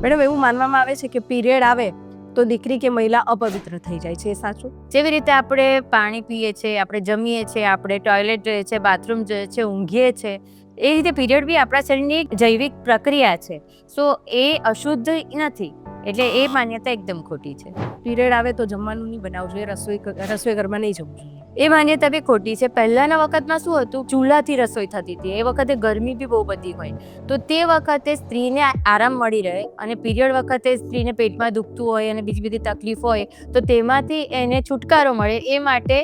Madam, એવું માનવામાં આવે છે કે પીરિયડ આવે તો દીકરી કે મહિલા અપવિત્ર થઈ જાય છે, એ સાચું? જેવી રીતે આપણે પાણી પીએ છીએ, આપણે જમીએ છીએ, આપણે ટોયલેટ જઈએ છીએ, બાથરૂમ જઈએ છીએ, ઊંઘીએ છીએ, એ રીતે પીરિયડ બી આપણા શરીરની એક જૈવિક પ્રક્રિયા છે. સો એ અશુદ્ધ નથી, એટલે એ માન્યતા એકદમ ખોટી છે. પીરિયડ આવે તો જમવાનું નહીં બનાવવું જોઈએ, રસોઈ ઘરમાં નહીં જવું જોઈએ, એ માન્યતા બી ખોટી છે. પહેલાના વખતમાં શું હતું, ચૂલાથી રસોઈ થતી હતી, એ વખતે ગરમી બી બહુ બધી હોય, તો તે વખતે સ્ત્રીને આરામ મળી રહે, અને પીરિયડ વખતે સ્ત્રીને પેટમાં દુખતું હોય અને બીજી બધી તકલીફ હોય તો તેમાંથી એને છુટકારો મળે, એ માટે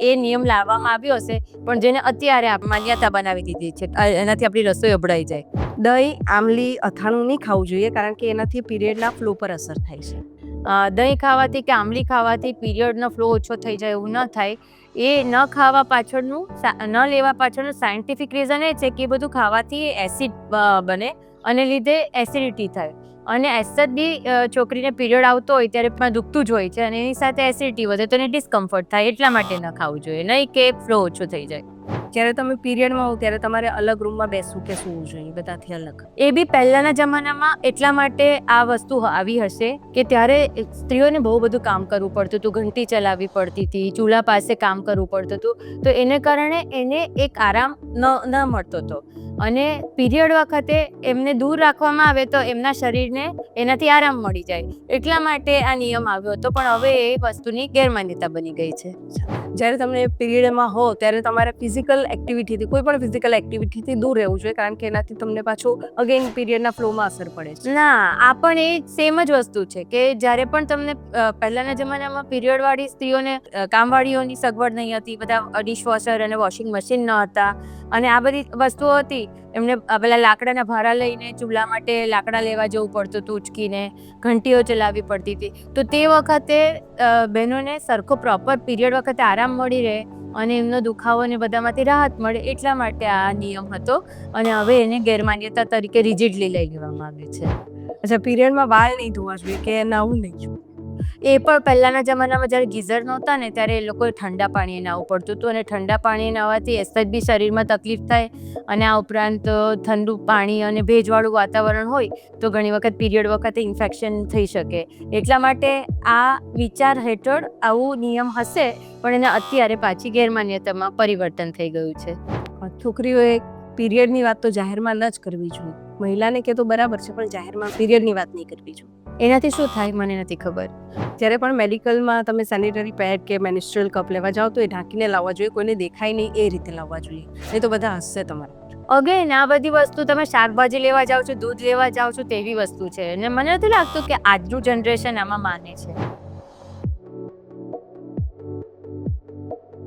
એ નિયમ લાવવામાં આવ્યો હશે. પણ જેને અત્યારે માન્યતા બનાવી દીધી છે, એનાથી આપણી રસોઈ અભડાઈ જાય. દહીં, આમલી, અથાણું નહીં ખાવું જોઈએ, કારણ કે એનાથી પીરિયડના ફ્લો પર અસર થાય છે. દહીં ખાવાથી કે આમલી ખાવાથી પીરિયડનો ફ્લો ઓછો થઈ જાય એવું ન થાય. એ ન ખાવા પાછળનું, ન લેવા પાછળનું સાયન્ટિફિક રીઝન એ છે કે એ બધું ખાવાથી એસિડ બને અને લીધે એસિડિટી થાય. અને એસદ બી છોકરીને પીરિયડ આવતો હોય ત્યારે પણ દુખતું જ હોય છે, અને એની સાથે એસિડિટી વધે તો એને ડિસ્કમ્ફર્ટ થાય, એટલા માટે ન ખાવું જોઈએ, નહીં કે ફ્લો ઓછો થઈ જાય. જ્યારે તમે પીરિયડમાં હો ત્યારે તમારે અલગ રૂમમાં બેસવું કે સૂવું જોઈએ, બધાથી અલગ? એ બી પહેલાના જમાનામાં એટલા માટે આ વસ્તુ આવી હશે કે ત્યારે સ્ત્રીઓને બહુ બધું કામ કરવું પડતું હતું, ઘંટી ચલાવવી પડતી હતી, ચૂલા પાસે કામ કરવું પડતું હતું, તો એને કારણે એને એક આરામ ન મળતો હતો. અને પીરિયડ વખતે એમને દૂર રાખવામાં આવે તો એમના શરીરને એનાથી આરામ મળી જાય, એટલા માટે આ નિયમ આવ્યો હતો. પણ હવે એ વસ્તુની ગેરમાન્યતા બની ગઈ છે. જ્યારે તમે પીરિયડમાં હો ત્યારે તમારે ફિઝિકલ એક્ટિવિટીથી, કોઈ પણ ફિઝિકલ એક્ટિવિટીથી દૂર રહેવું જોઈએ, કારણ કે એનાથી તમને પાછું અગેન પીરિયડના ફ્લોમાં અસર પડે છે. ના, આ પણ એ સેમ જ વસ્તુ છે કે જ્યારે પણ તમને પહેલાના જમાનામાં પીરિયડવાળી સ્ત્રીઓને કામવાળીઓની સગવડ નહીં હતી, બધા ડિશવોશર અને વોશિંગ મશીન ન હતા, અને આ બધી વસ્તુઓ હતી. એમને પેલા લાકડાના ભારા લઈને ચૂલા માટે લાકડા લેવા જવું પડતું હતું, ઉચકીને ઘંટીઓ ચલાવવી પડતી હતી. તો તે વખતે બહેનોને સરખો પ્રોપર પીરિયડ વખતે આરામ મળી રહે અને એમનો દુખાવો ને બધામાંથી રાહત મળે, એટલા માટે આ નિયમ હતો. અને હવે એને ગેરમાન્યતા તરીકે રિજિડલી લઈ લેવામાં આવે છે. અચ્છા, પીરિયડમાં વાળ નહીં ધોવા જોઈએ કે નાવું નહીં જોઈએ? એ પણ પહેલાના જમાનામાં જ્યારે ગીઝર નહોતા ને ત્યારે એ લોકોએ ઠંડા પાણીએ નાહવું પડતું હતું, અને ઠંડા પાણીએ નાહવાથી એસેજ બી શરીરમાં તકલીફ થાય. અને આ ઉપરાંત ઠંડુ પાણી અને ભેજવાળું વાતાવરણ હોય તો ઘણી વખત પીરિયડ વખતે ઇન્ફેક્શન થઈ શકે. એટલા માટે આ વિચાર હેઠળ આવું નિયમ હશે, પણ એને અત્યારે પાછી ગેરમાન્યતામાં પરિવર્તન થઈ ગયું છે. છોકરીઓએ પીરિયડની વાત તો જાહેરમાં ન જ કરવી જોઈએ. મહિલાને કે તો બરાબર છે, પણ જાહેરમાં પીરિયડની વાત નહીં કરવી જોઈએ. એનાથી શું થાય મને નથી ખબર. જ્યારે પણ મેડિકલમાં તમે સેનિટરી પેડ કે મેન્સ્ટ્રુઅલ કપ લેવા જાઓ તો એ ઢાંકીને લાવવા જોઈએ, કોઈને દેખાય નહીં એ રીતે લાવવા જોઈએ, નહીં તો બધા હસશે તમારા. અગેન આ બધી વસ્તુ તમે શાકભાજી લેવા જાઓ છો, દૂધ લેવા જાઓ છો, તેવી વસ્તુ છે, અને મને નથી લાગતું કે આજનું જનરેશન આમાં માને છે.